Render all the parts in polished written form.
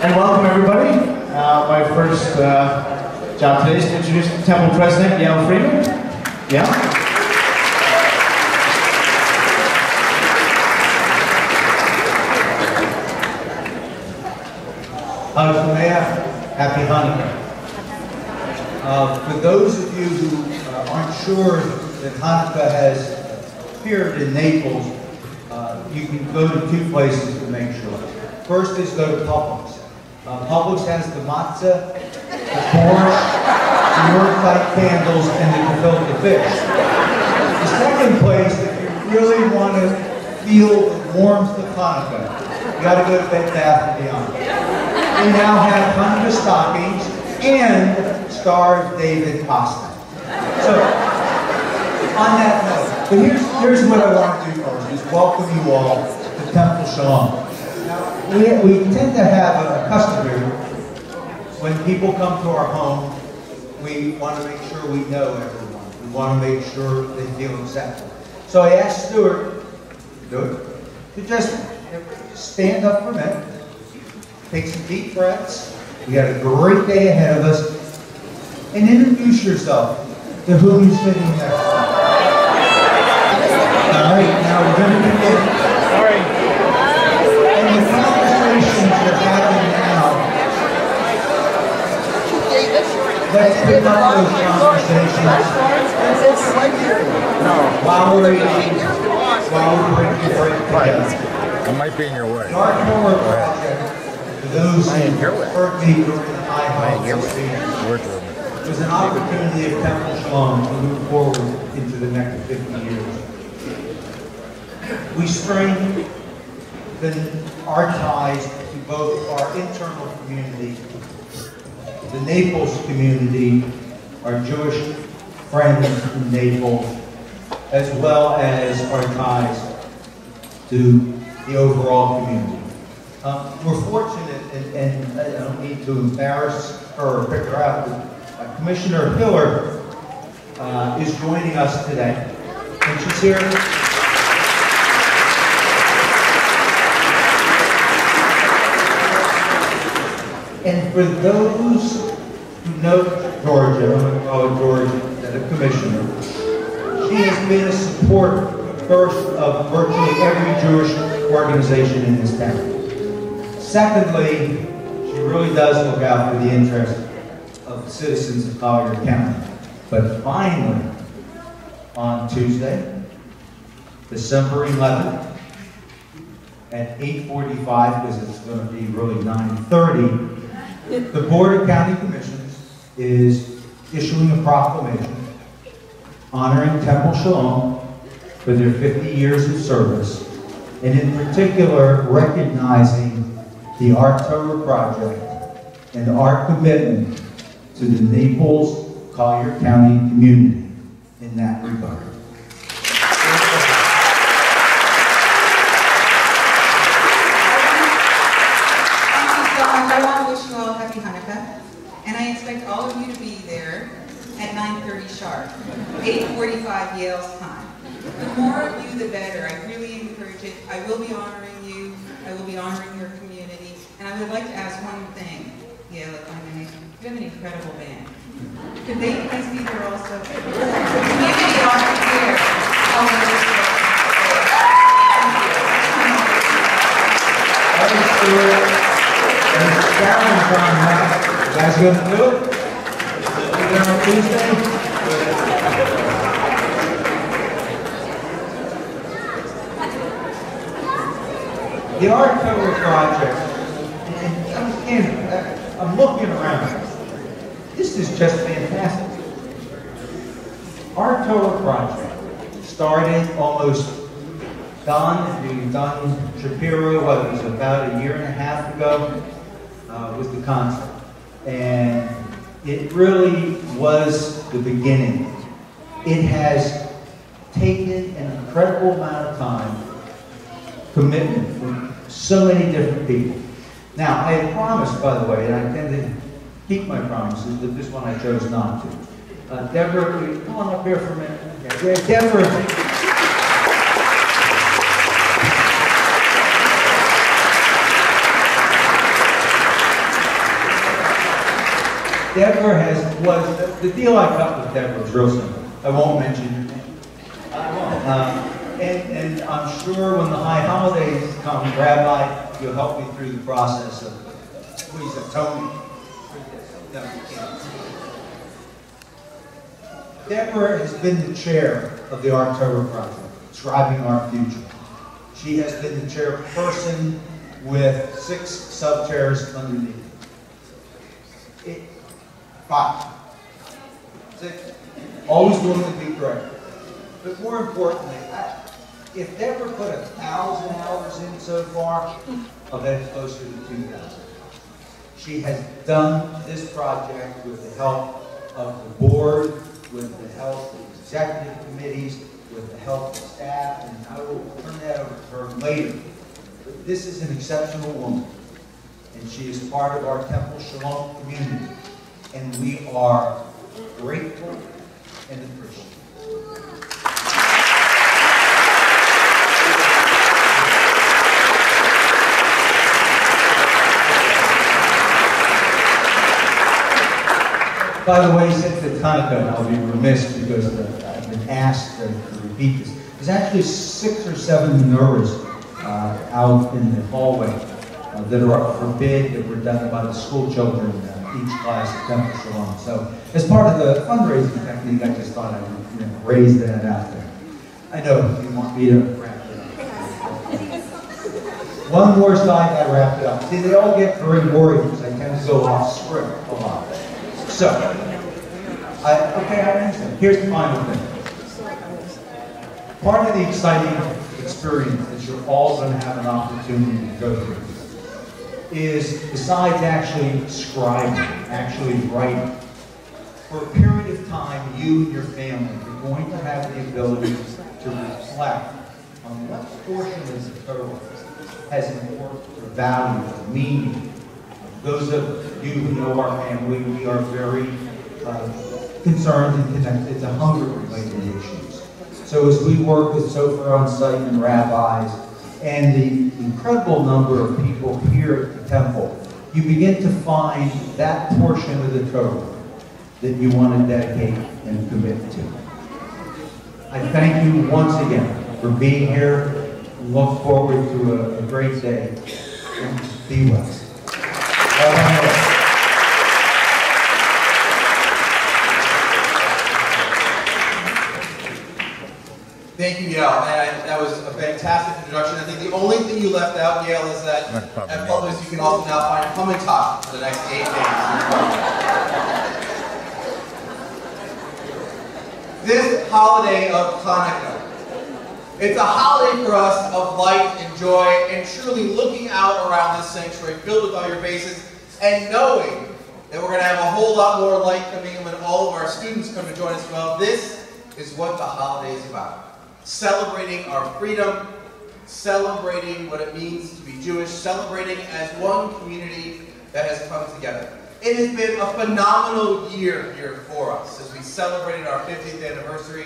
And welcome everybody. My first job today is to introduce the temple president, Yael Freeman. Yeah. Happy Hanukkah. For those of you who aren't sure that Hanukkah has appeared in Naples, you can go to two places to make sure. First is go to Publix. Publix has the matzah, the borscht, the Yorkite candles, and the gefilte fish. The second place, if you really want to feel the warmth of Hanukkah, you got to go to Bed Bath & Beyond. We now have Hanukkah stockings and Star of David pasta. So, on that note, but here's what I want to do first, is welcome you all to Temple Shalom. Now, we tend to have a custom here. When people come to our home, we want to make sure we know everyone. We want to make sure they feel accepted. So I asked Stuart to just stand up for a minute, take some deep breaths. We got a great day ahead of us. And introduce yourself to who you're sitting next to. All right, now we're going to begin. Sorry. And the conversations you're having now, let's pick up those conversations while we're eating, while we're breaking together. I might be in your way. Our Torah project, for those who heard me during the high was an opportunity of Temple Shalom to move forward into the next 50 years. We strengthen our ties to both our internal community, the Naples community, our Jewish friends in Naples, as well as our ties to the overall community. We're fortunate, and I don't need to embarrass her or pick her out, but Commissioner Hiller is joining us today, and she's here. And for those who know Georgia, I'm going to call her Georgia, the commissioner, she has been a support first of virtually every Jewish organization in this town. Secondly, she really does look out for the interests of the citizens of Collier County. But finally, on Tuesday, December 11th, at 8:45, because it's going to be really 9:30, the Board of County Commissions is issuing a proclamation honoring Temple Shalom for their 50 years of service, and in particular, recognizing the Art Torah Project and our commitment to the Naples, Collier County community in that regard. I want to wish you all happy Hanukkah, and I expect all of you to be there at 9:30 sharp, 8:45 Yale's time. The more of you, the better. I really encourage it. I will be honoring you. I will be honoring your community. And I would like to ask one thing, Yale, if I may. You have an incredible band. Could they please be there also? The community often here. You guys gonna do it? You there on Tuesday? The Art Torah Project, and I'm looking around. This is just fantastic. Art Torah Project started almost Don Shapiro, what it was about a year and a half ago, with the concept. And it really was the beginning. It has taken an incredible amount of time, commitment from so many different people. Now, I had promised, by the way, and I tend to keep my promises, but this one I chose not to. Deborah, will you come on up here for a minute? Okay. Deborah. Deborah was, the deal I cut with Deborah was real simple. I won't mention your name. I won't. And I'm sure when the high holidays come, Rabbi, you'll help me through the process of, please, Tony. No, you can't. Deborah has been the chair of the October Project, Driving Our Future. She has been the chairperson with 6 sub-chairs underneath. 5. 6. Always willing to be correct. But more importantly, if Deborah put 1,000 hours in so far, I'll bet it's closer to 2,000. She has done this project with the help of the board, with the help of the executive committees, with the help of staff, and I will turn that over to her later. But this is an exceptional woman, and she is part of our Temple Shalom community, and we are grateful and appreciative. By the way, since it's Hanukkah, and I'll be remiss because I've been asked to repeat this, there's actually 6 or 7 menorahs out in the hallway that are up for bid that were done by the school children, each class at Temple Shalom. So, as part of the fundraising technique, I just thought I would raise that out there. I know you want me to wrap it up. One more slide, I wrap it up. See, they all get very worried because I tend to go off script a lot. So, okay, I understand. Here's the final thing. Part of the exciting experience that you're all going to have an opportunity to go through is, besides actually scribing, actually writing, for a period of time, you and your family are going to have the ability to reflect on what portion of the Torah has important or value or meaning. Those of you who know our family, we are very concerned and connected to hunger-related issues. So as we work with Sofer on site and rabbis, and the incredible number of people here at the temple, you begin to find that portion of the Torah that you want to dedicate and commit to. I thank you once again for being here. Look forward to a great day. And be blessed. Thank you, Yael. And that was a fantastic introduction. I think the only thing you left out, Yael, is that at Publix you can also now find Hamantash for the next 8 days. This holiday of Hanukkah, it's a holiday for us of light and joy and truly looking out around this sanctuary filled with all your faces and knowing that we're going to have a whole lot more light coming in when all of our students come to join us. Well, this is what the holiday is about. Celebrating our freedom, celebrating what it means to be Jewish, celebrating as one community that has come together. It has been a phenomenal year here for us as we celebrated our 50th anniversary,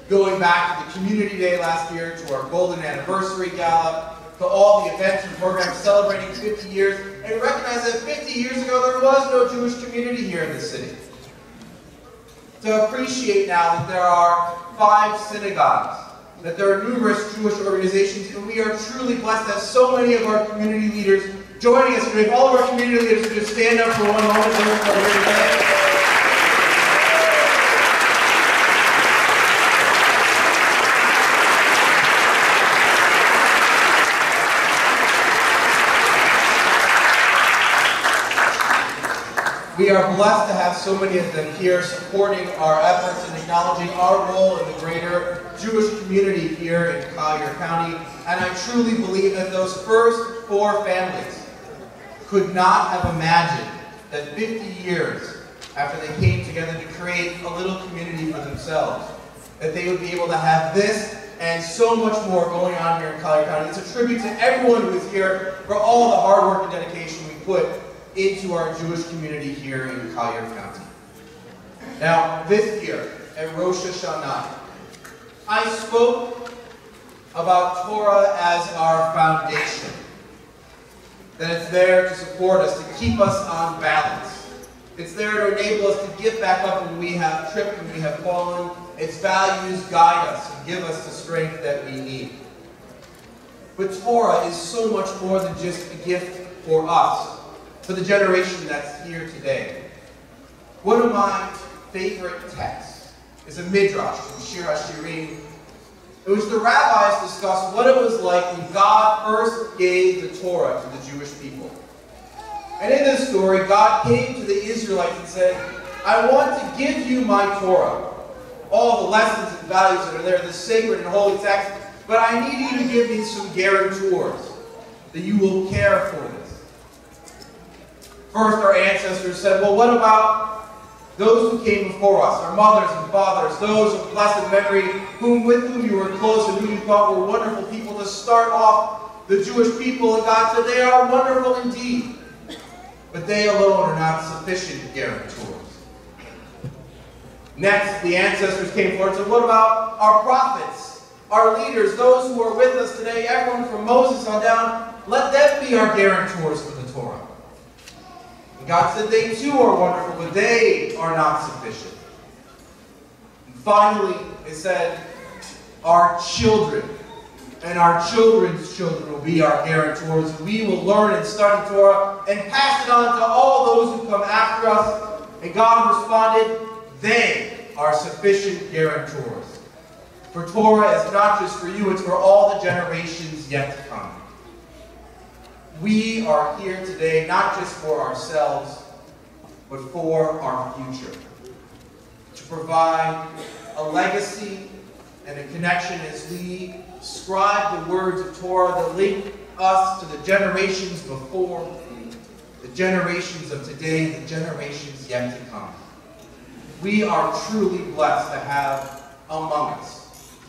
going back to the Community Day last year, to our Golden Anniversary Gala, to all the events and programs celebrating 50 years, and recognize that 50 years ago there was no Jewish community here in the city. To appreciate now that there are 5 synagogues, that there are numerous Jewish organizations, and we are truly blessed to have so many of our community leaders joining us today. If all of our community leaders could just stand up for one moment for here today. We are blessed to have so many of them here supporting our efforts and acknowledging our role in the greater Jewish community here in Collier County. And I truly believe that those first 4 families could not have imagined that 50 years after they came together to create a little community for themselves, that they would be able to have this and so much more going on here in Collier County. It's a tribute to everyone who is here for all the hard work and dedication we put into our Jewish community here in Collier County. Now, this year at Rosh Hashanah, I spoke about Torah as our foundation, that it's there to support us, to keep us on balance, It's there to enable us to get back up when we have tripped and we have fallen. Its values guide us and give us the strength that we need. But Torah is so much more than just a gift for us, for the generation that's here today. One of my favorite texts is a midrash from Shir HaShirim, in which the rabbis discuss what it was like when God first gave the Torah to the Jewish people. And in this story, God came to the Israelites and said, I want to give you my Torah, all the lessons and values that are there, the sacred and holy text, but I need you to give me some guarantors that you will care for this. First, our ancestors said, well, what about those who came before us, our mothers and fathers, those of blessed memory, with whom you were close and whom you thought were wonderful people, to start off the Jewish people? And God said, they are wonderful indeed, but they alone are not sufficient guarantors. Next, the ancestors came forward and said, what about our prophets, our leaders, those who are with us today, everyone from Moses on down? Let them be our guarantors for the Torah. And God said they too are wonderful, but they are not sufficient. And finally, it said, our children and our children's children will be our guarantors. We will learn and study Torah and pass it on to all those who come after us. And God responded, they are sufficient guarantors. For Torah is not just for you, it's for all the generations yet to come. We are here today not just for ourselves, but for our future. To provide a legacy and a connection as we scribe the words of Torah that link us to the generations before, the generations of today, the generations yet to come. We are truly blessed to have among us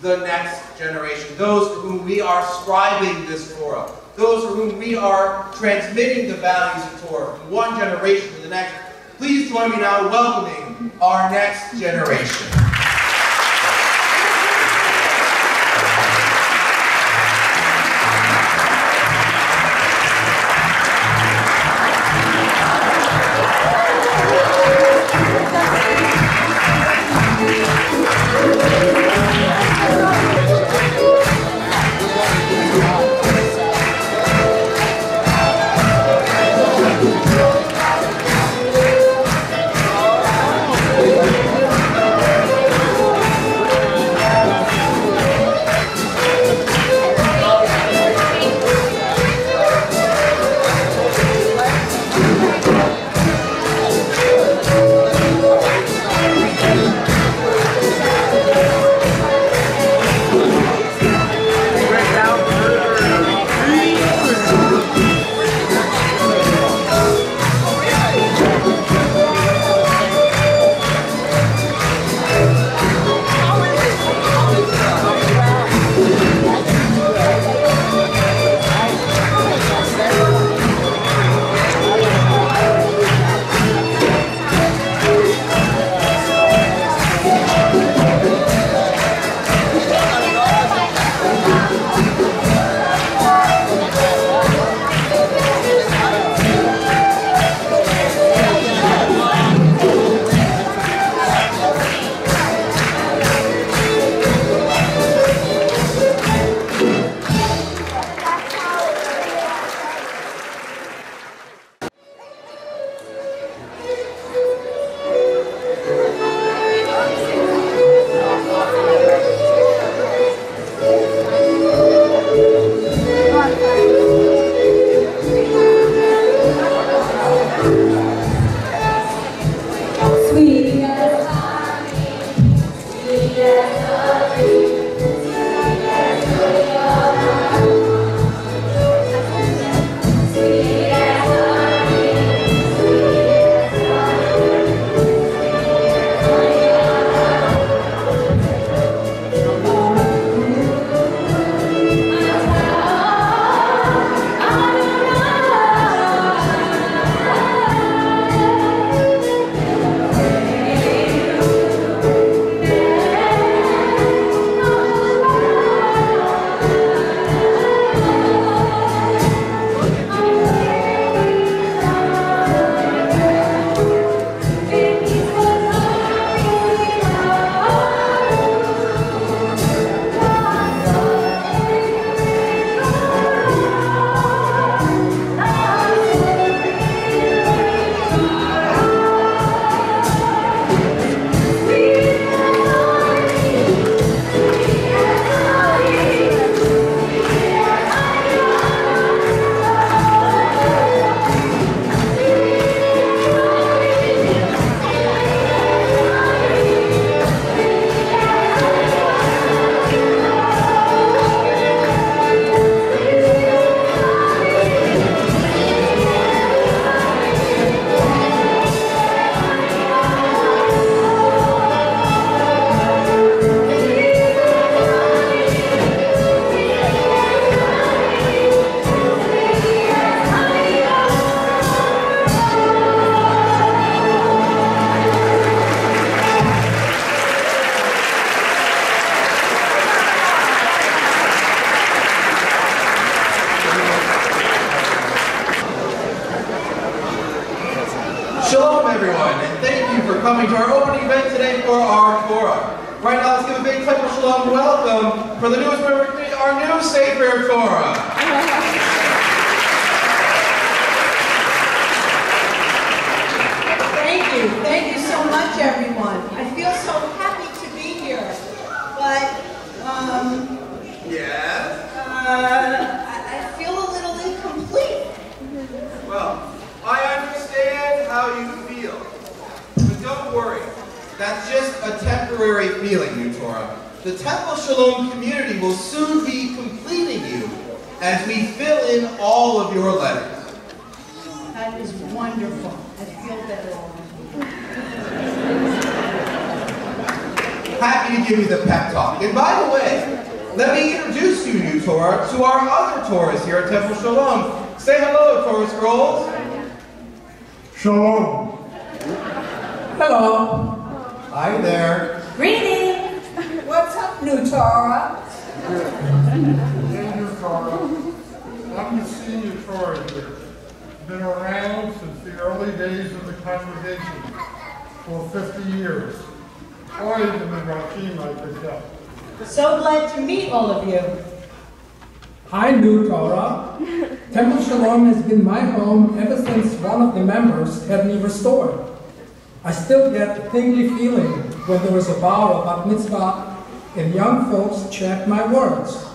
the next generation, those for whom we are scribing this Torah, those for whom we are transmitting the values of Torah from one generation to the next. Please join me now in welcoming our next generation. Shalom, everyone, and thank you for coming to our opening event today for our Torah. Right now, let's give a big Temple Shalom welcome for the newest member of our new Sefer Torah. Thank you so much, everyone. I feel so happy to be here, but Yes? I feel a little incomplete. Well, I understand how you feel, but don't worry. That's just a temporary feeling, new Torah. The Temple Shalom community will soon be completing you as we fill in all of your letters. That is wonderful. I feel better already. Happy to give you the pep talk. And by the way, let me introduce you, new Torah, to our other Torahs here at Temple Shalom. Say hello, Torah Scrolls. Shalom. Hello. Hi there. Greetings. What's up, new Torah? Hey, new Torah. I'm the senior Torah here. Been around since the early days of the congregation for 50 years. Or even the Rakim, I picked up. So glad to meet all of you. Hi, new Torah. Temple Shalom has been my home ever since one of the members had me restored. I still get the tingly feeling when there is a vow of bat mitzvah and young folks chant my words.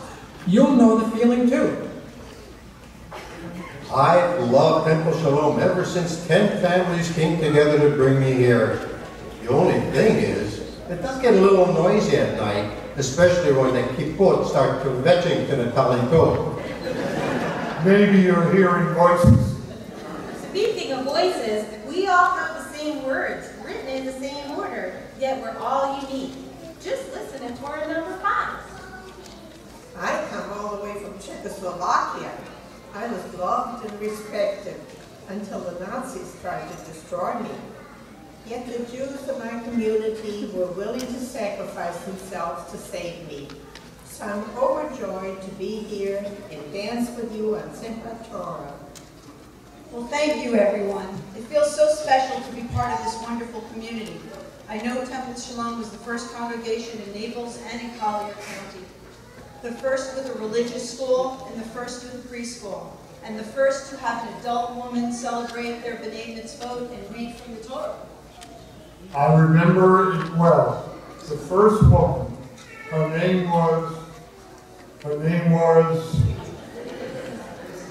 You'll know the feeling too. I love Temple Shalom ever since 10 families came together to bring me here. The only thing is, it does get a little noisy at night, especially when the kippot start kvetching to the talito. Maybe you're hearing voices. Speaking of voices, we all have the same words, written in the same order, yet we're all unique. Just listen to Torah number 5. I come all the way from Czechoslovakia. I was loved and respected until the Nazis tried to destroy me. Yet the Jews in my community were willing to sacrifice themselves to save me. So I'm overjoyed to be here and dance with you on Simchat Torah. Well, thank you, everyone. It feels so special to be part of this wonderful community. I know Temple Shalom was the first congregation in Naples and in Collier County. The first with a religious school, and the first with a preschool, and the first to have an adult woman celebrate their B'nai Mitzvot and read from the Torah. I remember it well. The first woman, her name was,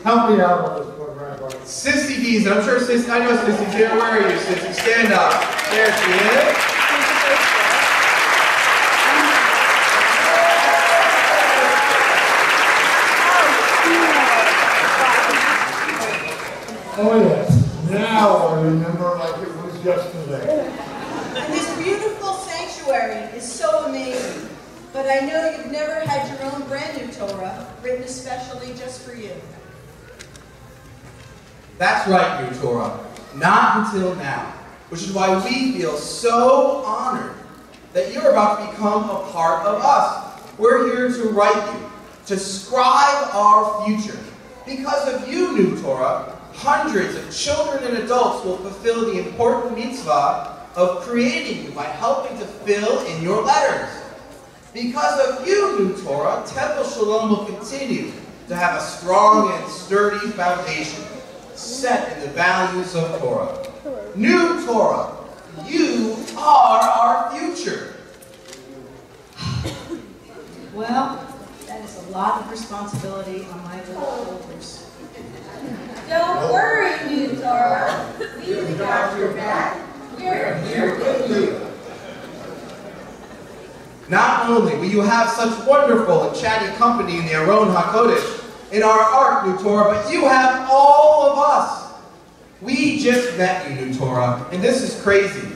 help me out on this one, Rabbi. Festivities, and I'm sure I know Sissy's here. Where are you, Sissy? Stand up. There she is. Oh yes, now I remember like it was yesterday. And this beautiful sanctuary is so amazing. But I know you've never had your own brand new Torah, written especially just for you. That's right, new Torah. Not until now. Which is why we feel so honored that you're about to become a part of us. We're here to write you, to scribe our future. Because of you, new Torah, hundreds of children and adults will fulfill the important mitzvah of creating you by helping to fill in your letters. Because of you, new Torah, Temple Shalom will continue to have a strong and sturdy foundation set in the values of Torah. New Torah, you are our future. Well, that is a lot of responsibility on my little shoulders. Don't worry, new Torah. We've got your back. We're here with you. Not only will you have such wonderful and chatty company in the Aron HaKodesh, in our Ark, new Torah, but you have all of us. We just met you, new Torah, and this is crazy.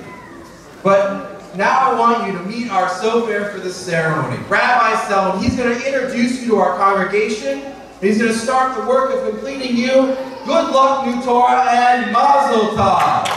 But now I want you to meet our sofer for this ceremony. Rabbi Shalom, he's going to introduce you to our congregation, and he's going to start the work of completing you. Good luck, new Torah, and Mazel Tov.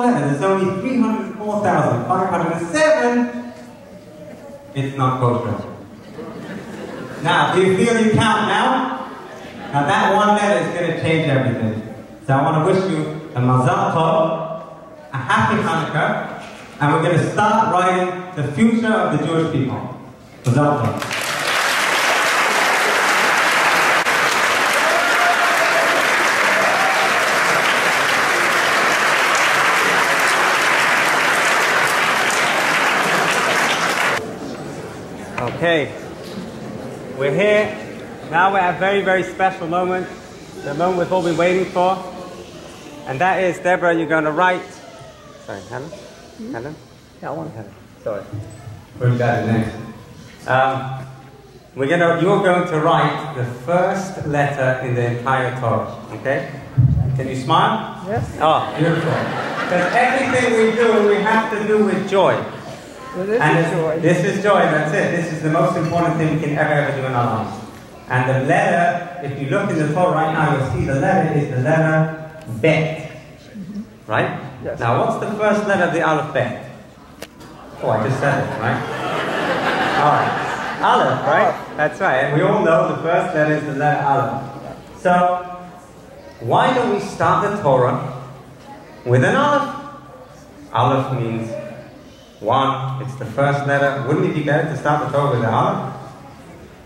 letter. There's only 304,507. It's not kosher. Now, do you feel you count now? Now that one letter is going to change everything. So I want to wish you a Mazal Tov, a happy Hanukkah, and we're going to start writing the future of the Jewish people. Mazal Tov. Okay, we're here. Now we're at a very, very special moment. The moment we've all been waiting for. And that is, Deborah, you're going to write... Sorry, Helen? Helen? That one. Helen. Sorry. We've got it next. You're going to write the first letter in the entire Torah, okay? Can you smile? Yes. Oh, beautiful. Because everything we do, we have to do with joy. Well, this is joy. This is joy, that's it. This is the most important thing we can ever do in our lives. And the letter, if you look in the Torah right now, you'll see the letter is the letter Bet. Right? Yes. Now, what's the first letter of the alphabet? Oh, I just said it, right? Alright. Aleph, right? That's right. And we all know the first letter is the letter Aleph. So, why don't we start the Torah with an Aleph? Aleph means one. It's the first letter. Wouldn't it be better to start the Torah with an Aleph?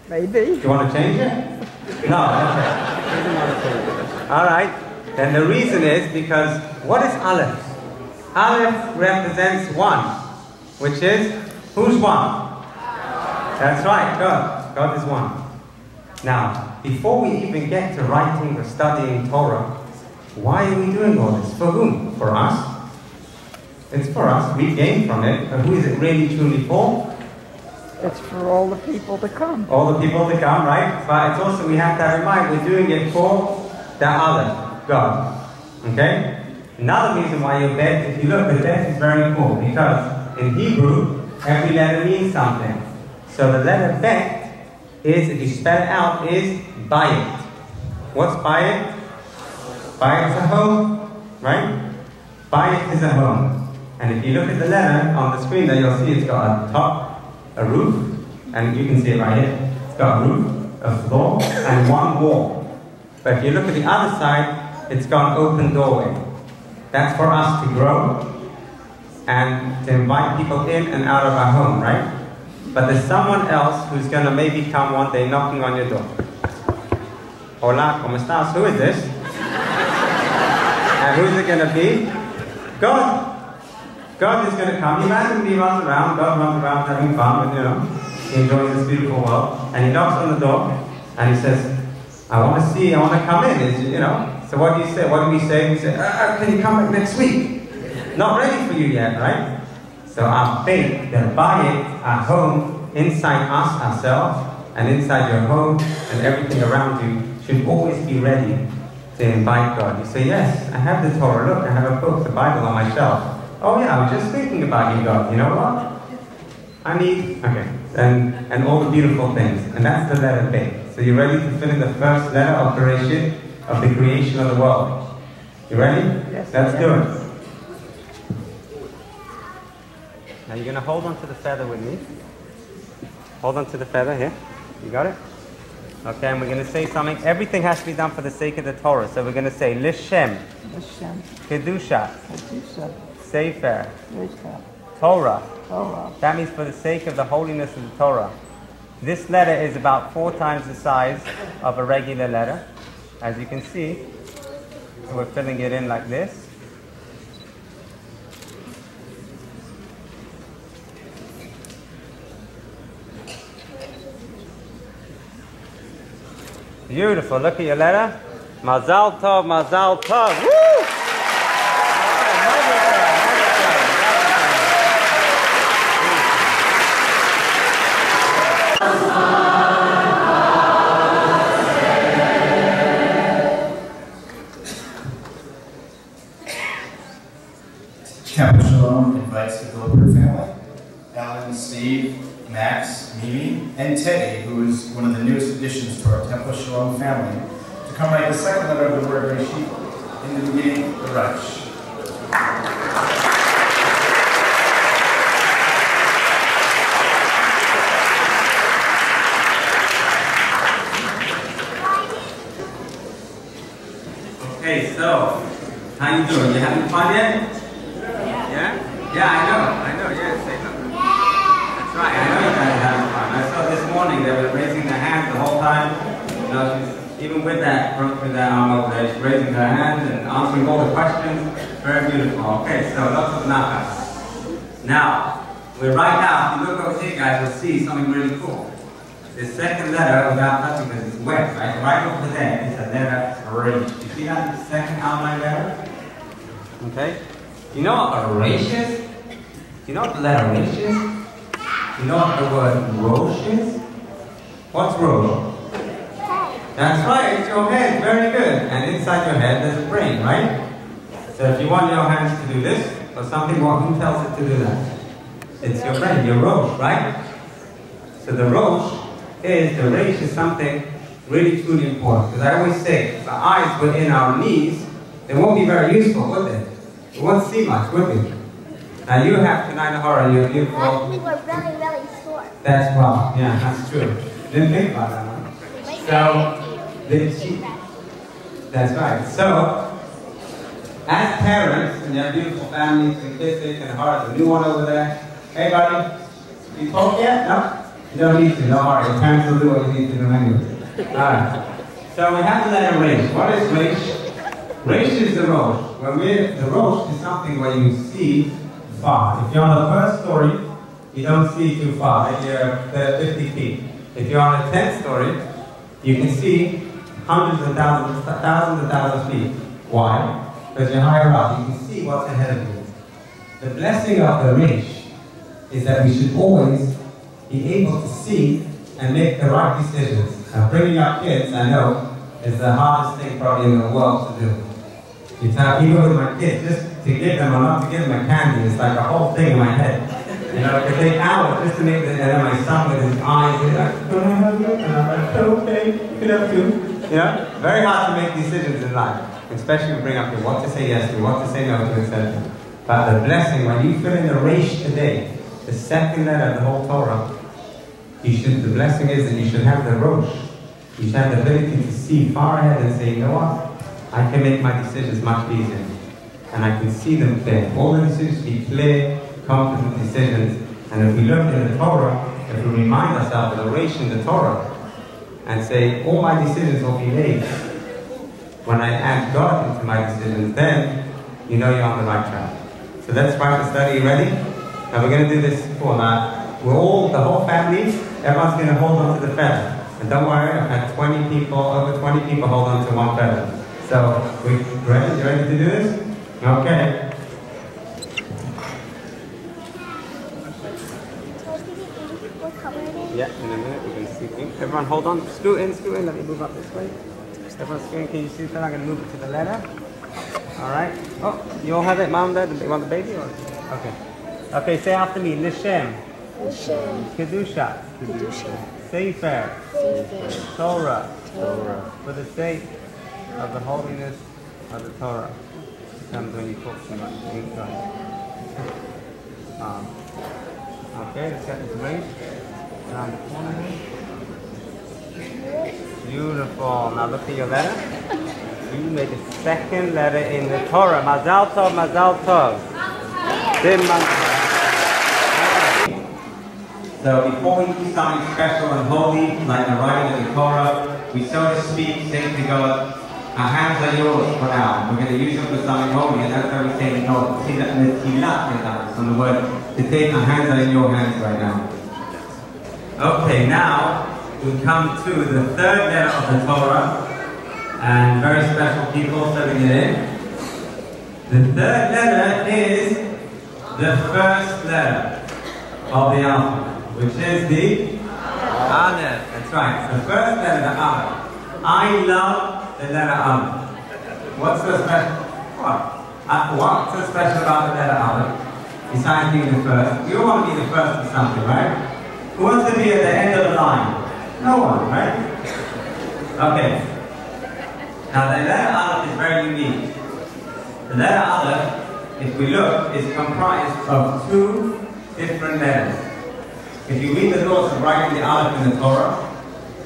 Maybe. Do you want to change it? No, okay. Alright. Then the reason is because, what is Aleph? Aleph represents one, which is, who's one? That's right, God. God is one. Now, before we even get to writing or studying Torah, why are we doing all this? For whom? For us? It's for us. We gain from it. But who is it really truly for? It's for all the people to come. All the people to come, right? But it's also, we have to have in mind, we're doing it for the Aleph. God. Okay? Another reason why your bet, if you look, the bet is very cool because in Hebrew, every letter means something. So the letter bet is, if you spell it out, is Bayit. What's Bayit? Bayit is a home, right? Bayit is a home. And if you look at the letter on the screen there, you'll see it's got a top, a roof, and you can see it right here. It's got a roof, a floor, and one wall. But if you look at the other side, it's got an open doorway. That's for us to grow and to invite people in and out of our home, right? But there's someone else who's going to maybe come one day knocking on your door. Hola, ¿cómo estás? Who is this? And who's it going to be? God. God is going to come. He randomly runs around. God runs around having fun, and he enjoys this beautiful world. And he knocks on the door and he says, I want to come in, So what do you say? What do we say? We say, can you come back next week? Not ready for you yet, right? So our faith, the Bayit, our home, inside us, ourselves, and inside your home, and everything around you, should always be ready to invite God. You say, yes, I have the Torah. Look, I have a book, the Bible on my shelf. Oh yeah, I was just thinking about you, God. You know what? I need, and all the beautiful things. And that's the letter Bet. So you're ready to fill in the first letter of creation, of the creation of the world. You ready? Yes. Let's do it. Now you're going to hold on to the feather with me. Hold on to the feather here. You got it? Okay, and we're going to say something. Everything has to be done for the sake of the Torah. So we're going to say Lishem, Kedusha, Sefer, Torah. That means for the sake of the holiness of the Torah. This letter is about 4 times the size of a regular letter, as you can see. So we're filling it in like this. Beautiful. Look at your letter. Mazal Tov, Mazal Tov. Woo! Temple Shalom invites the Gilbert family, Alan, Steve, Max, Mimi, and Teddy, who is one of the newest additions to our Temple Shalom family, to come write the second letter of the word Reshit, in the beginning, the Resh. Okay, so, how you doing? You having fun yet? Yeah? Yeah, I know, yeah, say something. That's right, I know you guys are having fun. I saw this morning they were raising their hands the whole time. You know, she's, even with that arm over there, she's raising her hands and answering all the questions. Very beautiful. Okay, so lots of nakas. Now, we're right now, if you look over here guys, you'll see something really cool. The second letter, without touching this, is wet, right? Right over there is a letter H. You see that the second outline letter? Okay. You know what a Resh is? You know what the letter Resh is? You know what the word Rosh is? What's Rosh? That's right, it's your head, very good. And inside your head there's a brain, right? So if you want your hands to do this, or something, who tells it to do that? It's your brain, your Rosh, right? So the Rosh is, the Resh is something really truly important. Because I always say, if the eyes were in our knees, they won't be very useful, would they? We won't see much, would we? Now you have tonight a horror, you're beautiful. Actually, we're really, really short. That's well, yeah, that's true. Didn't think about that one. So, that's right. So, as parents, and you have beautiful families and kids, and heart, the new one over there. Hey buddy, you talk yet? No? You don't need to, don't worry. Your parents will do what you need to do anyway. Alright. So we have the letter Resh. What is Resh? Resh is the Rosh. The Rosh is something where you see far. If you're on the first story, you don't see too far. You're 50 feet. If you're on the 10th story, you can see hundreds and thousands of feet. Why? Because you're higher up. You can see what's ahead of you. The blessing of the Resh is that we should always be able to see and make the right decisions. Now, bringing up kids, I know, is the hardest thing probably in the world to do. You tell, even with my kids, just to give them or not to give them a candy, it's like a whole thing in my head. You know, it could take hours just to make the, and then my son with his eyes, he's like, can I have you? And I'm like, okay, you can have two. You know, very hard to make decisions in life, especially when you bring up what to say yes to, what to say no to, etc. But the blessing, when you fill in the Resh today, the second letter of the whole Torah, the blessing is that you should have the Rosh. You should have the ability to see far ahead and say, you know what? I can make my decisions much easier. And I can see them clear. All the decisions be clear, confident decisions. And if we look in the Torah, if we remind ourselves of the Resh in the Torah, and say, all my decisions will be made when I add God into my decisions, then you know you're on the right track. So let's practice study. You ready? Now we're going to do this for now. We're all, the whole family, everyone's going to hold on to the feather. And don't worry, I've had 20 people, over 20 people hold on to one feather. So, we ready? You ready to do this? Okay. Yeah, in a minute we're going to see things. Everyone hold on, scoot in, let me move up this way. Everyone scoot in, can you see that? I'm going to move it to the letter. Alright. Oh, you all have it, Mom, Dad? You want the baby? Or? Okay. Okay, say after me, Nishem. Kedusha. Sefer. Torah. For the sake of the holiness of the Torah. Comes when you talk to me. Okay, let's get this raised. Around the corner here. Beautiful. Now look at your letter. You made the second letter in the Torah. Mazal Tov, Mazal Tov. So before we do something special and holy, like the writing of the Torah, we so to speak say to God, our hands are yours for now. We're going to use them for something holy, and that's why we say no. See that the tilat on the word to take. Our hands are in your hands right now. Okay, now we come to the third letter of the Torah, and very special people filling it in. The third letter is the first letter of the alphabet, which is the Aleph. That's right. The first letter, the Aleph. I love the letter Aleph. What's so special? What's so special about the letter Aleph? Besides being the first, we all want to be the first in something, right? Who wants to be at the end of the line? No one, right? Okay. Now the letter Aleph is very unique. The letter Aleph, if we look, is comprised of two different letters. If you read the laws of writing the Aleph in the Torah,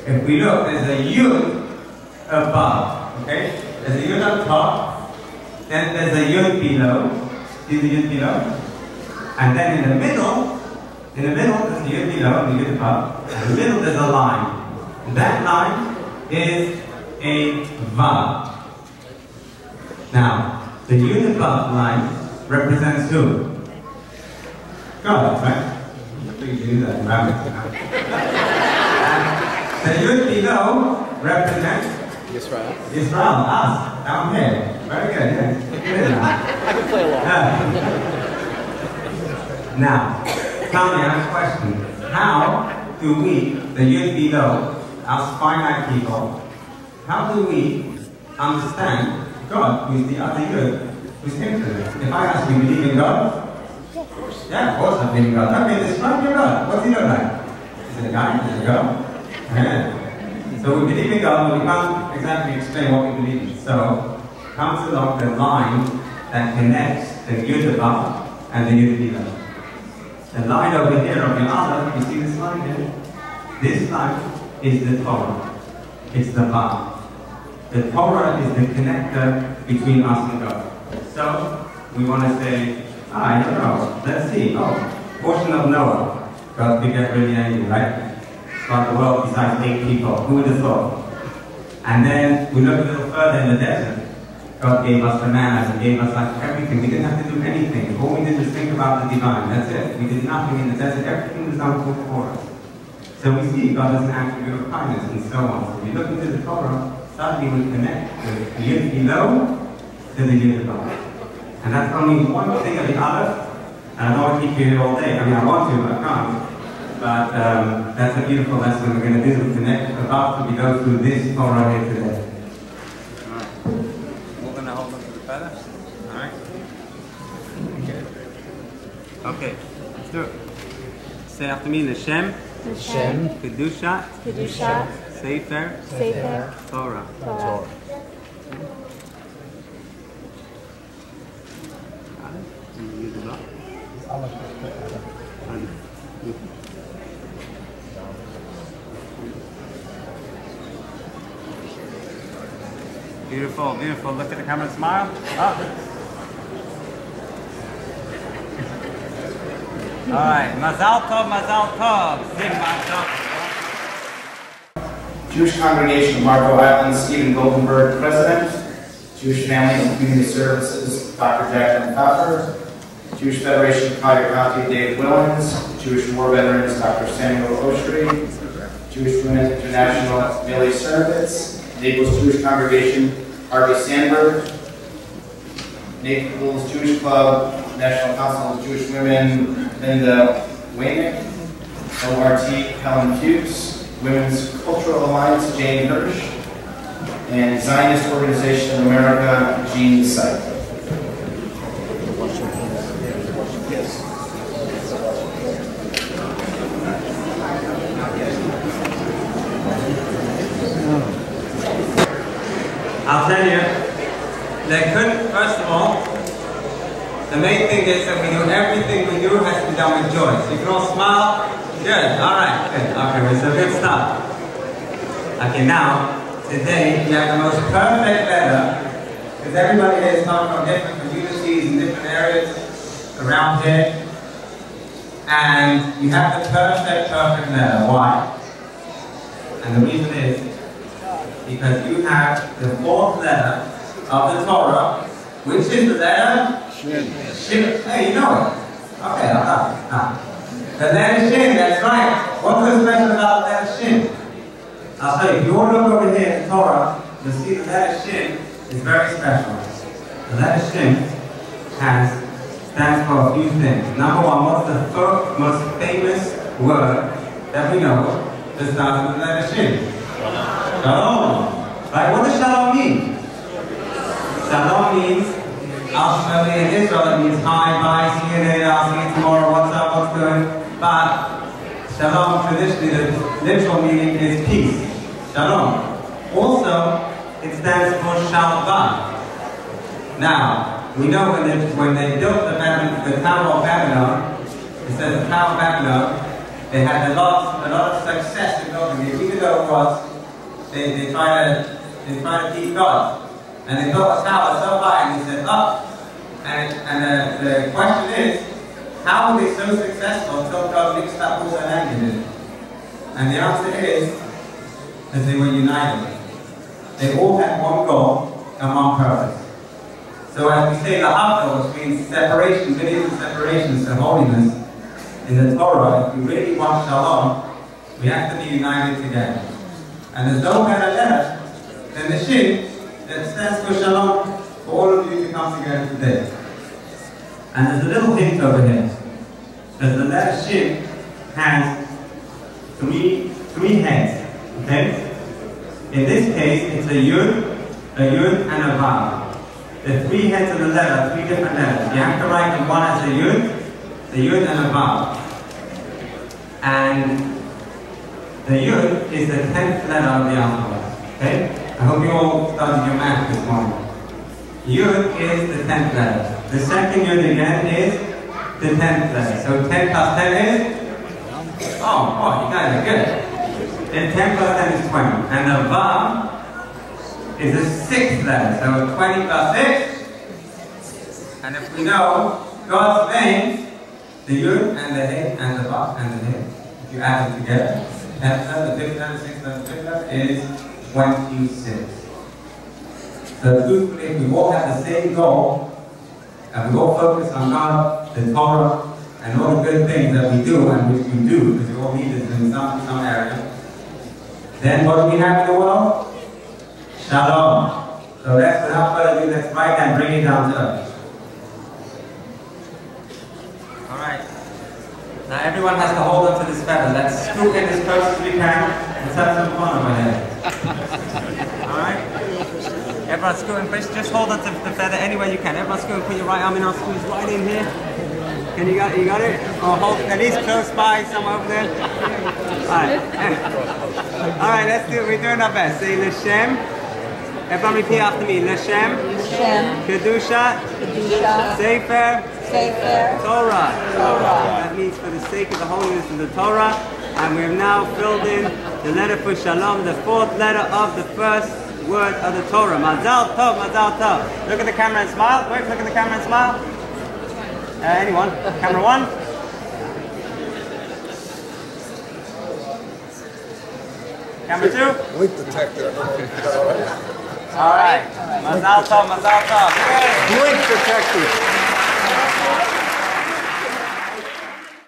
if we look, there's a Yud above, okay? There's a yud on top, then there's a yud below. See the yud below? And then in the middle, there's the yud below and the yud above. In the middle there's a line. That line is a vav. Now, the yud above line represents who? God, right? I think you knew that. The yud below represents Israel. Israel, us, down here. Very good, yeah. I can play along. Now, tell me, I have a question. How do we, the yud below, us finite people, how do we understand God, who is the other yud, who is infinite? If I ask you, believe in God? Yeah, of course I believe in God. Okay, describe your God. What's he look like? Is it a guy? Is it a girl? Yeah. So we believe in God, but we can't exactly explain what we believe in. So comes along the line that connects the yud above and the yud below. The line over here on the other, you see this line here? This line is the Torah. It's the Vav. The Torah is the connector between us and God. So we want to say, I don't know, let's see. Oh, portion of Noah. God could get really angry, right? God the world besides 8 people. Who would have thought? And then we look a little further in the desert. God gave us the manna and gave us like everything. We didn't have to do anything. All we did was think about the divine. That's it. We did nothing in the desert. Everything was done for us. So we see God as an attribute of kindness and so on. So we look into the Torah, suddenly we connect the yud below to the yud above. And that's only one thing or the other. And I don't want to keep you here all day. I mean, I want to, but I can't. But that's a beautiful lesson we're going to do. Connect above to go through this Torah here today. Alright. We're going to hold on to the feather. Alright. Okay, let's do it. Say after me, Hashem. Hashem. Kedushat. Kedushat. Sefer. Sefer. Torah. Torah. Beautiful, beautiful. Look at the camera and smile. Up. Alright, Mazal Tov, Mazal Tov. Sing Mazal Tov. Jewish Congregation of Marco Island, Stephen Goldenberg, President. Jewish Family and Community Services, Dr. Jacqueline Copper. Jewish Federation of Collier County, Dave Willens. Jewish War Veterans, Dr. Samuel Oshry. Jewish Women International, Millie Cernovitz. Naples Jewish Congregation, Harvey Sandberg. Naples Jewish Club, National Council of Jewish Women, Linda Waynick. ORT, Helen Hughes. Women's Cultural Alliance, Jane Hirsch. And Zionist Organization of America, Jean Syke. I'll tell you, they couldn't, first of all, the main thing is that we do everything we do has to be done with joy. So you can all smile. Good, alright, good. Okay, so good stuff. Okay, now, today we have the most perfect letter, because everybody here is coming from different communities and different areas around here. And you have the perfect letter. Why? And the reason is, because you have the 4th letter of the Torah, which is the letter Shin. Shin. Hey, you know it. Okay, the letter Shin, that's right. What's so special about the letter Shin? I'll tell you, if you want to look over here in the Torah, you'll see the letter Shin is very special. The letter Shin stands for a few things. Number one, what's the first most famous word that we know that starts with the letter Shin? Shalom. Right? What does Shalom mean? Shalom means, ultimately in Israel, it means hi, bye, see you later, I'll see you tomorrow, what's up, what's good. But Shalom, traditionally, the literal meaning is peace. Shalom. Also, it stands for Shalva. Now, we know when they built the Tower of Babylon, it says the Tower of Babylon, they had a lot of success in building it, even though it was they try to keep God. And they built a tower so high, and they said, up. And the question is, how were they so successful until God mixed up all their languages? And the answer is, that they were united. They all had one goal and one purpose. So as we say, lahavta, which means separation, millions of separations to holiness, in the Torah, if we really want shalom, we have to be united together. And there's no better letter than the shin that stands for shalom for all of you to come together today. And there's a little hint over here. Because the letter shin has three heads. Okay? In this case, it's a yud, and a vav. The three heads of the letter are three different letters. You have to write them one as a yud and a vav. And the yud is the 10th letter of the alphabet. Okay? I hope you all studied your math this morning. Yud is the 10th letter. The second yud again is the 10th letter. So 10 plus 10 is? Oh, boy, you guys are good. And 10 plus 10 is 20. And the vav is the 6th letter. So 20 plus 6. And if we know God's names, the yud and the he and the vav and the he, if you add them together, 10th letter, the 5th letter, 6th letter, 5th letter is 26. So truthfully, if we all have the same goal, and we all focus on God, the Torah, and all the good things that we do, and which we do, because we all need it in some area, then what do we have in the world? Shalom. So let's, without further ado, let's write and bring it down to earth. Alright. Now everyone has to hold on to this feather. Let's scoop in as close as we can. Let's have some fun over here. Alright? Everyone scoot and just hold on to the feather any way you can. Everyone scoot and put your right arm in, I'll squeeze right in here. Can you got it? Or hold at least close by, somewhere over there. Alright, let's do it. We're doing our best. Say L'Shem. Everyone repeat after me. L'Shem. Kedusha. Sefer. Torah. That means for the sake of the holiness of the Torah. And we have now filled in the letter for Shalom, the 4th letter of the first word of the Torah. Mazal Tov, Mazal Tov. Look at the camera and smile. Quick, look at the camera and smile. Anyone? Camera 1. Camera 2. Link detector. Alright. Mazal Tov, Mazal Tov. Link detector.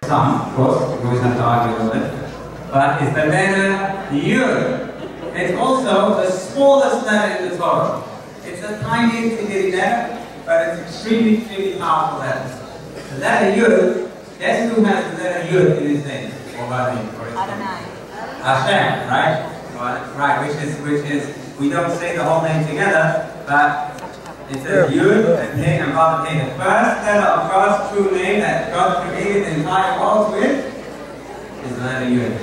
Some, of course, we always have to argue a little bit. But it's the letter Yud. It's also the smallest letter in the Torah. It's a tiny, itty letter, but it's extremely, extremely powerful letter. The letter Yud, guess who has the letter Yud in his name? Or by name, for instance? Adonai. Hashem, right? Right, which is, we don't say the whole name together, but it says Yud and He and Vav and He. The first letter of God's true name that God created the entire world with is the letter Yud.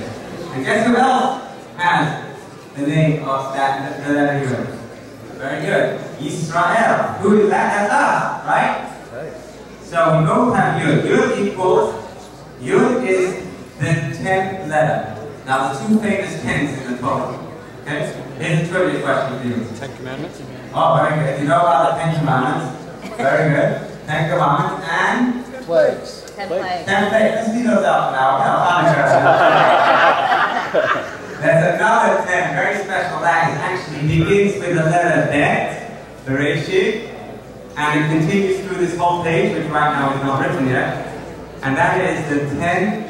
And guess who else has the name of that, the letter Yud? Very good. Yisrael. Who is that? That's us, right? So we both have Yud. Yud equals, Yud is the 10th letter. Now the two famous 10s in the Torah. Okay? Here's a trivia question for you. 10 Commandments? Oh, very good. You know about the 10 Commandments? Very good. 10 Commandments and? Plagues. 10 plagues. 10 plagues. Let's see those out now. There's another 10, very special. That is actually begins with the letter Bet, Bereshit, and it continues through this whole page, which right now is not written yet. And that is the 10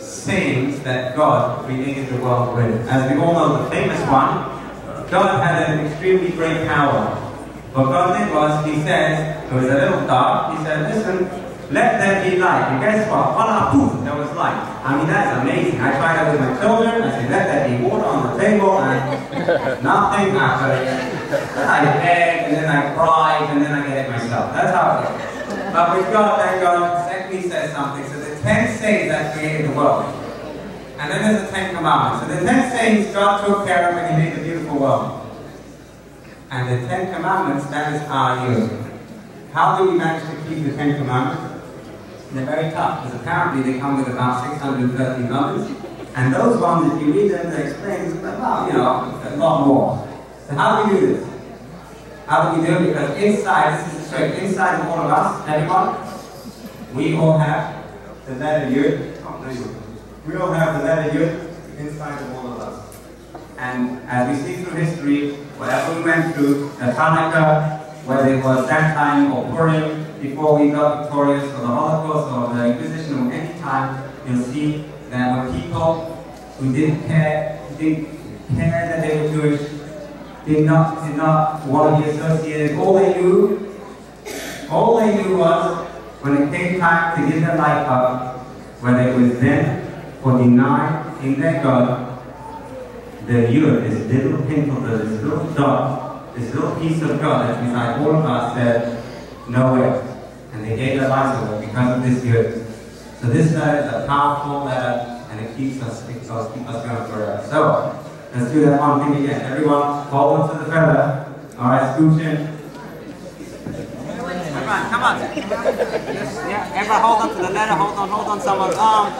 sayings that God created the world with. As we all know, the famous one, God had an extremely great power. What God did was, He said, it was a little dark, He said, listen, let there be light. And guess what? Voila, poof, there was light. I mean, that's amazing. I tried that with my children. I said, let there be water on the table, and nothing happened. I begged, and then I cried, and then I get it myself. That's how it goes. But with God, thank God, secondly says something. So the 10 sayings that created the world. And then there's the 10 Commandments. So the 10 sayings God took care of when He made the beautiful world. And the 10 Commandments, that is our Yud. How do we manage to keep the 10 Commandments? They're very tough, because apparently they come with about 630 numbers. And those ones, if you read them, they explain about, a lot more. So how do we do this? How do we do it? Because inside, this is the trick, inside of all of us, everyone, we all have the letter Yud. Oh, no, you. We all have the letter Yud inside of all of us. And as we see through history, whatever we went through, the Hanukkah, whether it was that time or Purim, before we got victorious, or the Holocaust, or the Inquisition, or any time, you'll see that were people who didn't care that they were Jewish, did not want to be associated. All they knew was when it came time to give their life up, whether it was then or denied in their God, the Yud, this little pin of this little dot, this little piece of God that's beside all of us, said, no way. And they gave their lives away because of this Yud. So this letter is a powerful letter, and it keeps us going forever. So, let's do that one thing again. Everyone, hold on to the feather. Alright, scooch in. Come on. Yeah, everyone hold on to the letter. Hold on someone's arm.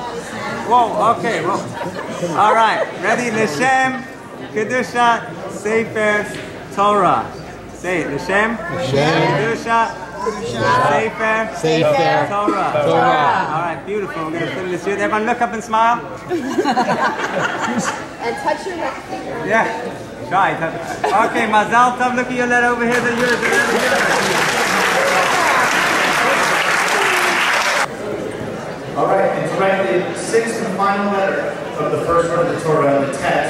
Whoa, okay, whoa. Alright, ready? L'Shem, Kedusha, Sefer, Torah. Say it, L'Shem, Kedusha, Sefer, Torah. Alright, beautiful. We're going to finish this. Everyone look up and smile. And touch your left finger. Yeah, try. Okay, Mazal Tov, look at your letter over here. The yours. All right, and to write the sixth and final letter of the first word of the Torah, the Tet,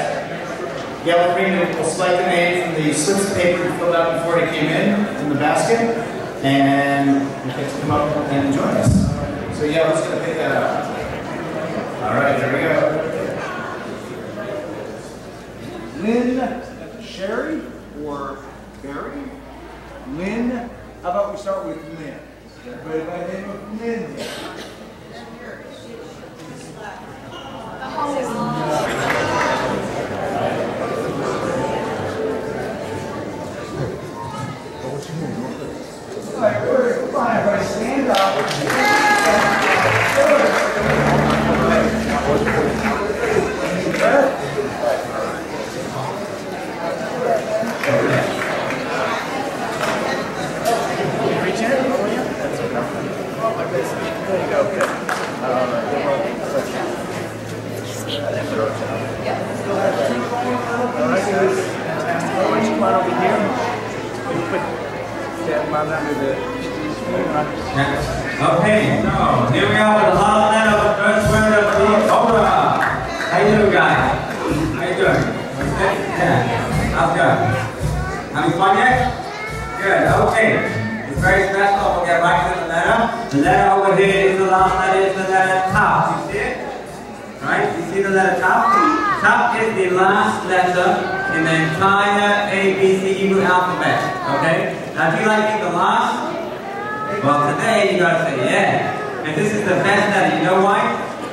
Yellow Green will select the name from the slips of paper you filled out before you came in the basket, and you get to come up and join us. So yeah, let's pick that up. All right, there we go. Lynn Sherry or Barry? Lynn, how about we start with Lynn? Everybody by the name of Lynn. All right, come on, everybody, stand up. Reach in, will you? That's okay. Like this. There you go. Good. Alright, guys. Why don't you come on over here? You put stand right under the Okay, so here we are with the last letter of the first word of the Torah. How you doing, guys? How you doing? Yeah. How's it going? Having fun yet? Good, okay. It's very special. We'll get right to the letter. The letter over here is the last letter, is the letter Tav. You see it? Right? You see the letter Tav? Tav is the last letter in the entire ABC Hebrew alphabet. Okay? Now, do you like being the last? Well, today you gotta say yeah. And this is the best letter. You know why?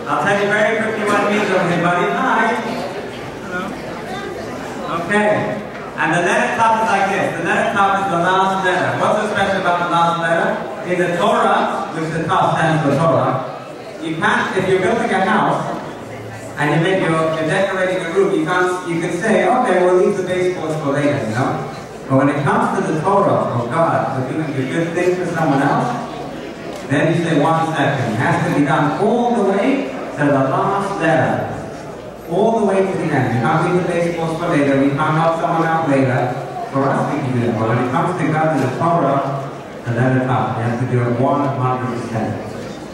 I'll tell you very quickly what it means over here, buddy. Hi. Hello. Okay. And the letter Tav is like this. The letter Tav is the last letter. What's so special about the last letter? In the Torah, which the Tav stands for Torah, you can't, if you're building a house and you're decorating a room, you can say, okay, we'll leave the baseboards for later, you know? But when it comes to the Torah of God, for doing the good things for someone else, then you say 1 second. It has to be done all the way to the last letter. All the way to the end. You can't leave the baseboards for later. We can't help someone out later. For us, we can do that. But when it comes to God and the Torah, the letter Tav, we have to do it 100%.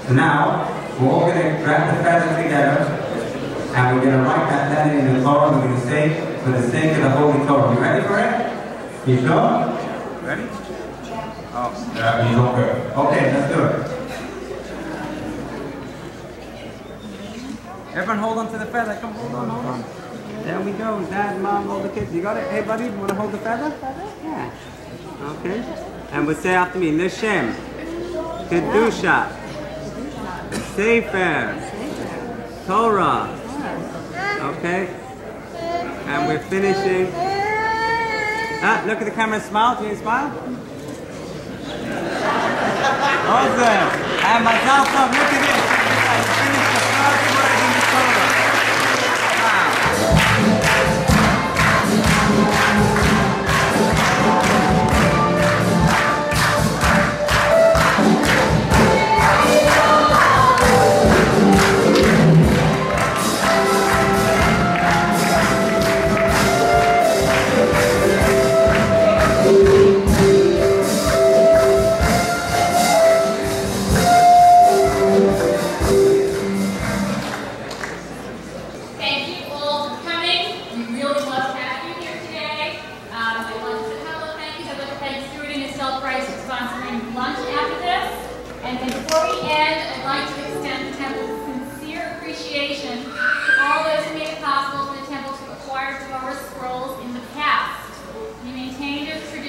So now, we're all going to grab the feathers together, and we're going to write that letter in the Torah. We're going to say, for the sake of the Holy Torah. You ready for it? You sure? Ready? Oh, yeah, he's over. Okay, let's do it. Everyone hold on to the feather. Come, hold on. There we go. Dad, Mom, all the kids. You got it? Hey, buddy, you want to hold the feather? Yeah. Okay. And we'll say after me, L'Shem, Kedusha, Sefer, Torah. Okay. And we're finishing. Look at the camera and smile. Can you smile? Awesome. And myself, look at this. I finished the first word in the Torah. Wow. Belbright sponsoring lunch after this. And before we end, I'd like to extend the temple's sincere appreciation to all those who made it possible for the temple to acquire Torah scrolls in the past. We maintained a tradition